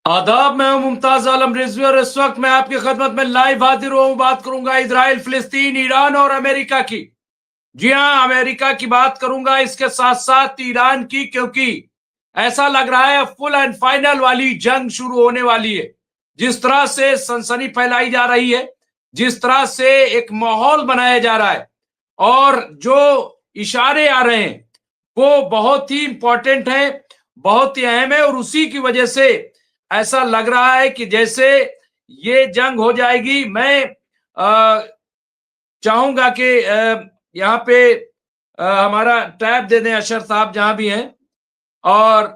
आदाब, मैं हूं मुमताज आलम रिजवी और इस वक्त मैं आपकी खदमत में लाइव हाजिर हुआ हूं। बात करूंगा इजराइल, फिलिस्तीन, ईरान और अमेरिका की। जी हां, अमेरिका की बात करूंगा, इसके साथ साथ ईरान की, क्योंकि ऐसा लग रहा है फुल एंड फाइनल वाली जंग शुरू होने वाली है। जिस तरह से सनसनी फैलाई जा रही है, जिस तरह से एक माहौल बनाया जा रहा है और जो इशारे आ रहे हैं वो बहुत ही इंपॉर्टेंट है, बहुत ही अहम है। और उसी की वजह से ऐसा लग रहा है कि जैसे ये जंग हो जाएगी। मैं चाहूंगा कि यहाँ पे हमारा टैब दे दें अशर साहब जहां भी हैं। और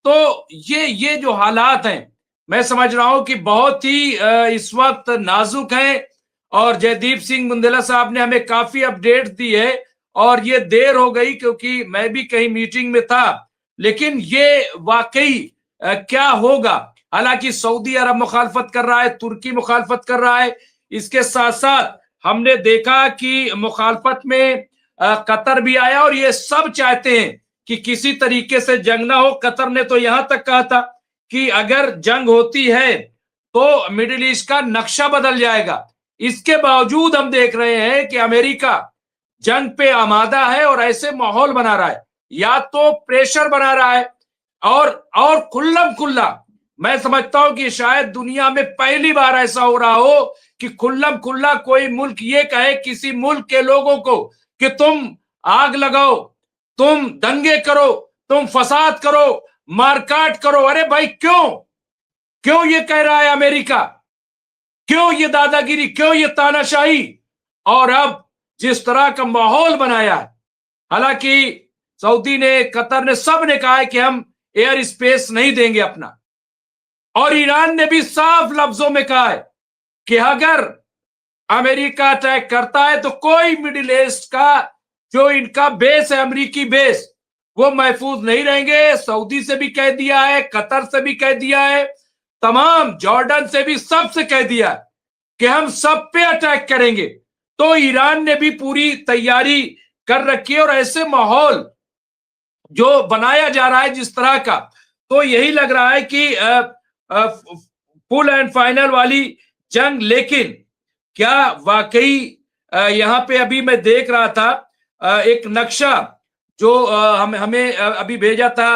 तो ये जो हालात हैं, मैं समझ रहा हूं कि बहुत ही इस वक्त नाजुक हैं। और जयदीप सिंह बुंदेला साहब ने हमें काफी अपडेट दी है और ये देर हो गई क्योंकि मैं भी कहीं मीटिंग में था। लेकिन ये वाकई क्या होगा? हालांकि सऊदी अरब मुखालफत कर रहा है, तुर्की मुखालफत कर रहा है, इसके साथ साथ हमने देखा कि मुखालफत में कतर भी आया और ये सब चाहते हैं कि किसी तरीके से जंग ना हो। कतर ने तो यहां तक कहा था कि अगर जंग होती है तो मिडिल ईस्ट का नक्शा बदल जाएगा। इसके बावजूद हम देख रहे हैं कि अमेरिका जंग पे आमादा है और ऐसे माहौल बना रहा है, या तो प्रेशर बना रहा है और खुल्लम खुल्ला। मैं समझता हूं कि शायद दुनिया में पहली बार ऐसा हो रहा हो कि खुल्लम खुल्ला कोई मुल्क ये कहे किसी मुल्क के लोगों को कि तुम आग लगाओ, तुम दंगे करो, तुम फसाद करो, मारकाट करो। अरे भाई, क्यों क्यों ये कह रहा है अमेरिका? क्यों ये दादागिरी, क्यों ये तानाशाही? और अब जिस तरह का माहौल बनाया है, हालांकि सऊदी ने, कतर ने, सब ने कहा है कि हम एयर स्पेस नहीं देंगे अपना। और ईरान ने भी साफ लफ्जों में कहा है कि अगर अमेरिका अटैक करता है तो कोई मिडिल ईस्ट का जो इनका बेस है, अमेरिकी बेस, वो महफूज नहीं रहेंगे। सऊदी से भी कह दिया है, कतर से भी कह दिया है, तमाम जॉर्डन से भी, सबसे कह दिया है कि हम सब पे अटैक करेंगे। तो ईरान ने भी पूरी तैयारी कर रखी है और ऐसे माहौल जो बनाया जा रहा है जिस तरह का, तो यही लग रहा है कि फुल एंड फाइनल वाली जंग। लेकिन क्या वाकई यहाँ पे अभी मैं देख रहा था एक नक्शा जो हमें अभी भेजा था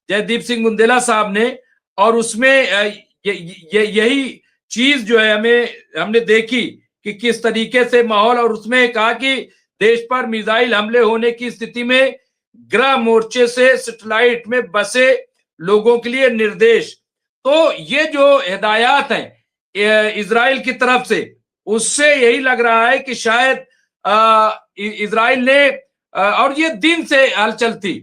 जयदीप सिंह बुंदेला साहब ने, और उसमें यही चीज जो है हमने देखी कि किस तरीके से माहौल, और उसमें कहा कि देश पर मिसाइल हमले होने की स्थिति में गृह मोर्चे से सैटेलाइट में बसे लोगों के लिए निर्देश। तो ये जो हिदायत हैं इजराइल की तरफ से, उससे यही लग रहा है कि शायद इजराइल ने और ये दिन से हलचल थी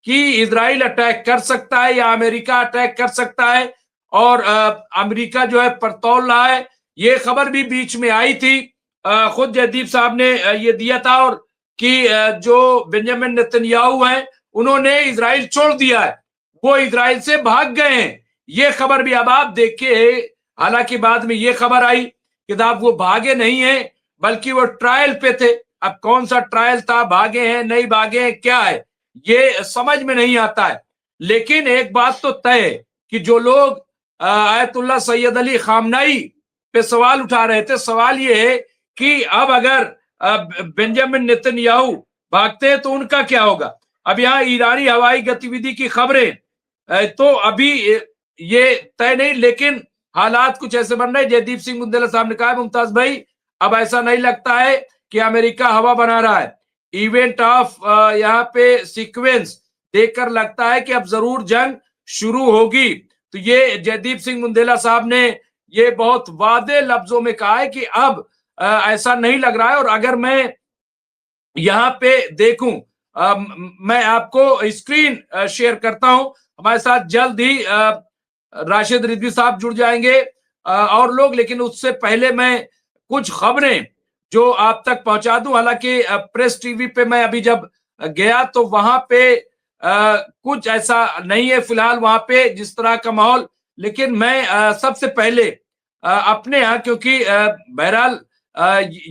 कि इजराइल अटैक कर सकता है या अमेरिका अटैक कर सकता है। और अमेरिका जो है परतौल रहा है, ये खबर भी बीच में आई थी। खुद जयदीप साहब ने ये दिया था, और कि जो बेंजामिन नेतन्याहू हैं उन्होंने इजराइल छोड़ दिया है, वो इजराइल से भाग गए हैं। ये खबर भी अब आप देखिए, हालांकि बाद में ये खबर आई कि साहब वो भागे नहीं है बल्कि वो ट्रायल पे थे। अब कौन सा ट्रायल था, भागे हैं नहीं भागे हैं, क्या है, ये समझ में नहीं आता है। लेकिन एक बात तो तय है कि जो लोग आयतुल्लाह सैयद अली खामनाई पे सवाल उठा रहे थे, सवाल ये है कि अब अगर बेंजामिन नेतन्याहू भागते हैं तो उनका क्या होगा। अब यहाँ ईरानी हवाई गतिविधि की खबरें तो अभी ये तय नहीं, लेकिन हालात कुछ ऐसे बन रहे। जयदीप सिंह बुंदेला साहब ने कहा, मुमताज भाई, अब ऐसा नहीं लगता है कि अमेरिका हवा बना रहा है। इवेंट ऑफ यहाँ पे सीक्वेंस देखकर लगता है कि अब जरूर जंग शुरू होगी। तो ये जयदीप सिंह बुंदेला साहब ने ये बहुत वादे लफ्जों में कहा है कि अब ऐसा नहीं लग रहा है। और अगर मैं यहाँ पे देखूं, मैं आपको स्क्रीन शेयर करता हूं। हमारे साथ जल्द ही राशिद रिजवी साहब जुड़ जाएंगे और लोग, लेकिन उससे पहले मैं कुछ खबरें जो आप तक पहुंचा दूं। हालांकि प्रेस टीवी पे मैं अभी जब गया तो वहां पे कुछ ऐसा नहीं है फिलहाल वहां पे जिस तरह का माहौल। लेकिन मैं सबसे पहले अपने यहाँ, क्योंकि बहरहाल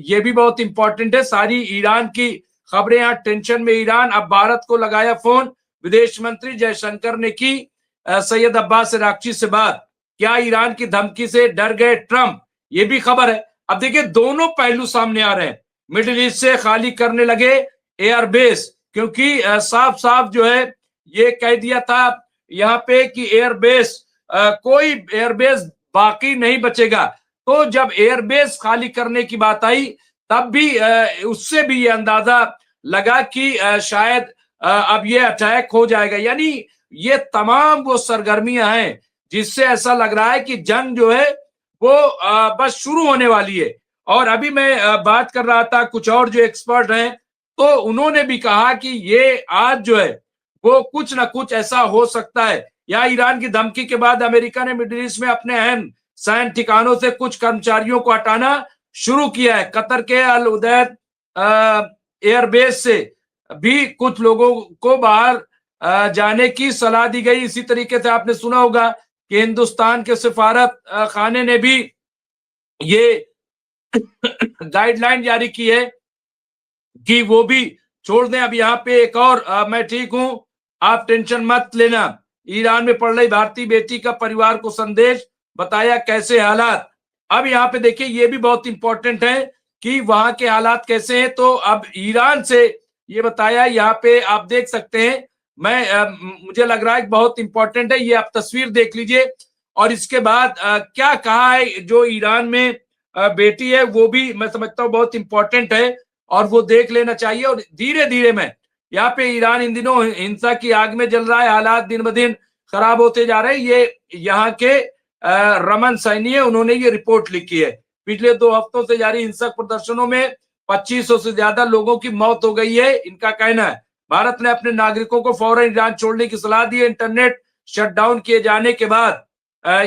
ये भी बहुत इंपॉर्टेंट है, सारी ईरान की खबरें यहाँ। टेंशन में ईरान, अब भारत को लगाया फोन। विदेश मंत्री जयशंकर ने की सैयद अब्बास इराक्ची से बात क्या ईरान की धमकी से डर गए ट्रंप, ये भी खबर है। अब देखिए दोनों पहलू सामने आ रहे हैं। मिडिल ईस्ट से खाली करने लगे एयरबेस, क्योंकि साफ साफ जो है ये कह दिया था यहाँ पे कि एयरबेस, कोई एयरबेस बाकी नहीं बचेगा। तो जब एयरबेस खाली करने की बात आई तब भी उससे भी ये अंदाजा लगा कि शायद अब ये अटैक हो जाएगा। यानी ये तमाम वो सरगर्मियां हैं जिससे ऐसा लग रहा है कि जंग जो है वो बस शुरू होने वाली है। और अभी मैं बात कर रहा था कुछ और जो एक्सपर्ट हैं, तो उन्होंने भी कहा कि ये आज जो है वो कुछ ना कुछ ऐसा हो सकता है। या ईरान की धमकी के बाद अमेरिका ने मिडिल ईस्ट में अपने अहम सैन्य ठिकानों से कुछ कर्मचारियों को हटाना शुरू किया है। कतर के अल उदैद एयरबेस से भी कुछ लोगों को बाहर जाने की सलाह दी गई। इसी तरीके से आपने सुना होगा कि हिंदुस्तान के सिफारत खाने ने भी ये गाइडलाइन जारी की है कि वो भी छोड़ दें। अब यहाँ पे एक और मैं ठीक हूं, आप टेंशन मत लेना, ईरान में पढ़ रही भारतीय बेटी का परिवार को संदेश, बताया कैसे हालात। अब यहाँ पे देखिए ये भी बहुत इंपॉर्टेंट है कि वहां के हालात कैसे हैं। तो अब ईरान से ये बताया, यहाँ पे आप देख सकते हैं, मुझे लग रहा है बहुत इंपॉर्टेंट है, ये आप तस्वीर देख लीजिए। और इसके बाद क्या कहा है जो ईरान में बेटी है, वो भी मैं समझता हूँ बहुत इंपॉर्टेंट है और वो देख लेना चाहिए। और धीरे धीरे में यहाँ पे ईरान इन दिनों हिंसा की आग में जल रहा है, हालात दिन ब दिन खराब होते जा रहे हैं। ये यहाँ के रमन सैनी है, उन्होंने ये रिपोर्ट लिखी है। पिछले 2 हफ्तों से जारी हिंसक प्रदर्शनों में 2500 से ज्यादा लोगों की मौत हो गई है, इनका कहना है। भारत ने अपने नागरिकों को फौरन ईरान छोड़ने की सलाह दी है। इंटरनेट शटडाउन किए जाने के बाद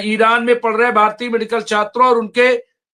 ईरान में पढ़ रहे भारतीय मेडिकल छात्रों और उनके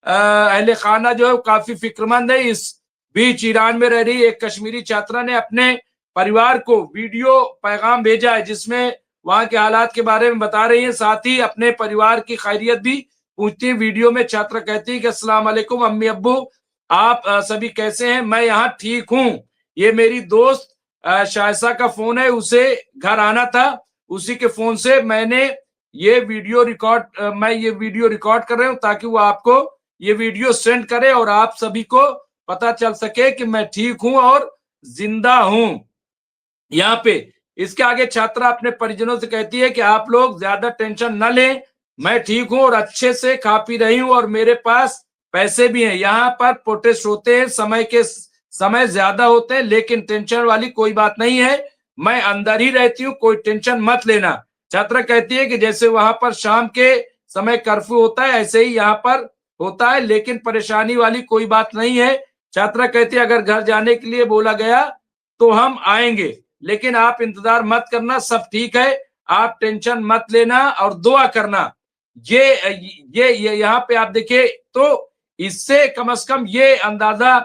अहले खाना जो है काफी फिक्रमंद है। इस बीच ईरान में रह रही एक कश्मीरी छात्रा ने अपने परिवार को वीडियो पैगाम भेजा है जिसमें वहां के हालात के बारे में बता रही है, साथ ही अपने परिवार की खैरियत भी पूछती है। वीडियो में छात्रा कहती है कि अस्सलाम वालेकुम अम्मी अब्बू, आप सभी कैसे हैं, मैं यहाँ ठीक हूँ। ये मेरी दोस्त शायसा का फोन है, उसे घर आना था, उसी के फोन से मैंने ये वीडियो रिकॉर्ड कर रही हूँ ताकि वो आपको ये वीडियो सेंड करे और आप सभी को पता चल सके कि मैं ठीक हूं और जिंदा हूं। यहाँ पे इसके आगे छात्रा अपने परिजनों से कहती है कि आप लोग ज्यादा टेंशन न लें, मैं ठीक हूं और अच्छे से खा पी रही हूं और मेरे पास पैसे भी हैं। यहाँ पर प्रोटेस्ट होते हैं, समय ज्यादा होते हैं, लेकिन टेंशन वाली कोई बात नहीं है, मैं अंदर ही रहती हूँ, कोई टेंशन मत लेना। छात्रा कहती है कि जैसे वहां पर शाम के समय कर्फ्यू होता है ऐसे ही यहाँ पर होता है, लेकिन परेशानी वाली कोई बात नहीं है। छात्रा कहती है अगर घर जाने के लिए बोला गया तो हम आएंगे, लेकिन आप इंतजार मत करना, सब ठीक है, आप टेंशन मत लेना और दुआ करना। ये यहाँ पे आप देखिए, तो इससे कम से कम ये अंदाजा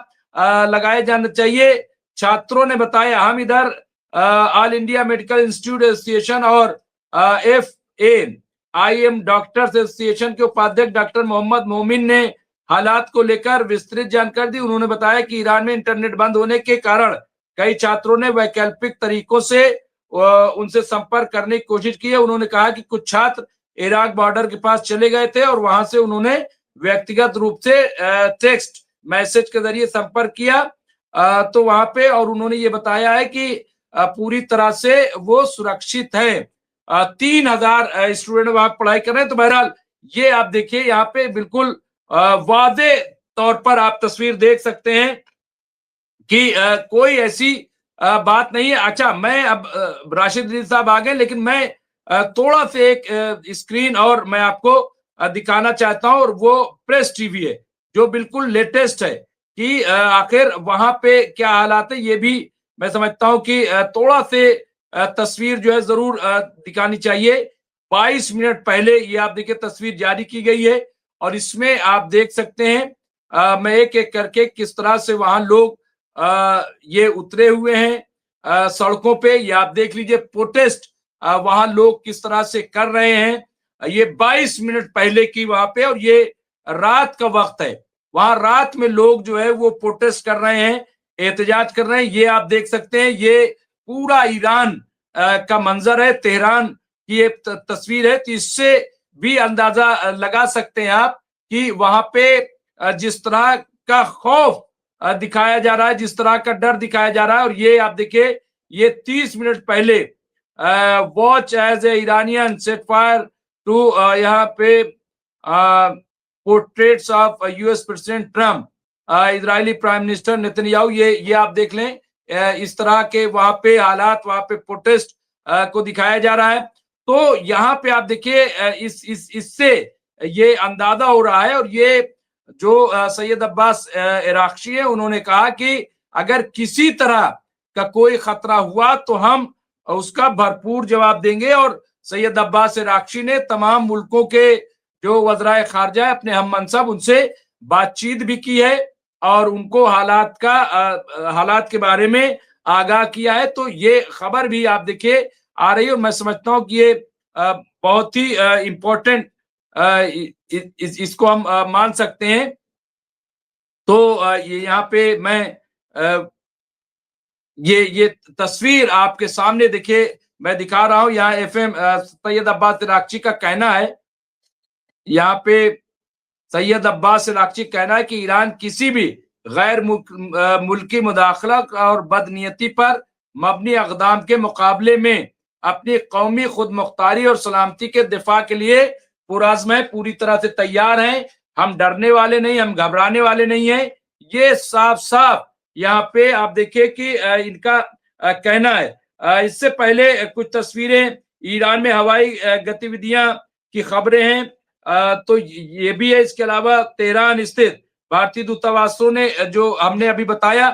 लगाया जाना चाहिए। छात्रों ने बताया, हम इधर all India medical institute association और FAIM डॉक्टर्स एसोसिएशन के उपाध्यक्ष डॉक्टर मोहम्मद मोमिन ने हालात को लेकर विस्तृत जानकारी दी। उन्होंने बताया कि ईरान में इंटरनेट बंद होने के कारण कई छात्रों ने वैकल्पिक तरीकों से उनसे संपर्क करने की कोशिश की है। उन्होंने कहा कि कुछ छात्र इराक बॉर्डर के पास चले गए थे और वहां से उन्होंने व्यक्तिगत रूप से टेक्स्ट मैसेज के जरिए संपर्क किया तो वहां पे, और उन्होंने ये बताया है कि पूरी तरह से वो सुरक्षित है। 3000 स्टूडेंट वहां पढ़ाई कर रहे हैं। तो बहरहाल ये आप देखिए यहाँ पे बिल्कुल वादे तौर पर आप तस्वीर देख सकते हैं कि कोई ऐसी बात नहीं है। अच्छा, मैं अब राशिद अली साहब आ गए, लेकिन मैं थोड़ा से एक स्क्रीन और मैं आपको दिखाना चाहता हूं, और वो प्रेस टीवी है जो बिल्कुल लेटेस्ट है कि आखिर वहां पे क्या हालात है। ये भी मैं समझता हूं कि थोड़ा से तस्वीर जो है जरूर दिखानी चाहिए। 22 मिनट पहले ये आप देखिए तस्वीर जारी की गई है और इसमें आप देख सकते हैं मैं एक एक करके किस तरह से वहां लोग ये उतरे हुए हैं सड़कों पे। ये आप देख लीजिए प्रोटेस्ट वहां लोग किस तरह से कर रहे हैं। ये 22 मिनट पहले की वहां पे, और ये रात का वक्त है, वहां रात में लोग जो है वो प्रोटेस्ट कर रहे हैं, एहतजाज कर रहे हैं। ये आप देख सकते हैं, ये पूरा ईरान का मंजर है, तेहरान की एक तस्वीर है। तो इससे भी अंदाजा लगा सकते हैं आप कि वहां पे जिस तरह का खौफ दिखाया जा रहा है, जिस तरह का डर दिखाया जा रहा है। और ये आप देखिए, ये 30 मिनट पहले watch as a Iranian set fire to यहाँ पे portraits of US president Trump, Israeli prime minister Netanyahu. ये आप देख लें, इस तरह के वहां पे हालात, वहां पे प्रोटेस्ट को दिखाया जा रहा है। तो यहाँ पे आप देखिए, इससे ये अंदाजा हो रहा है। और ये जो सैयद अब्बास इराक्ची है, उन्होंने कहा कि अगर किसी तरह का कोई खतरा हुआ तो हम उसका भरपूर जवाब देंगे। और सैयद अब्बास इराक्ची ने तमाम मुल्कों के जो वज़राए खारजा अपने हम मनसब, उनसे बातचीत भी की है और उनको हालात के बारे में आगाह किया है। तो ये खबर भी आप देखिए आ रही है। और मैं समझता हूँ कि ये बहुत ही इम्पोर्टेंट, इसको हम मान सकते हैं। तो ये यहाँ पे मैं ये तस्वीर आपके सामने देखिए, मैं दिखा रहा हूं। यहाँ एफएम सैयद अब्बास इराक्ची का कहना है, यहाँ पे सैयद अब्बास इराक्ची कहना है कि ईरान किसी भी गैर मुल्की मुदाखलत और बदनीयती पर मबनी अक़दाम के मुकाबले में अपनी कौमी खुद मुख्तारी और सलामती के दिफा के लिए पुरज़्म है, पूरी तरह से तैयार हैं। हम डरने वाले नहीं, हम घबराने वाले नहीं हैं। ये साफ साफ यहाँ पे आप देखिए कि इनका कहना है। इससे पहले कुछ तस्वीरें ईरान में हवाई गतिविधियां की खबरें हैं, तो ये भी है। इसके अलावा तेहरान स्थित भारतीय दूतावासों ने, जो हमने अभी बताया,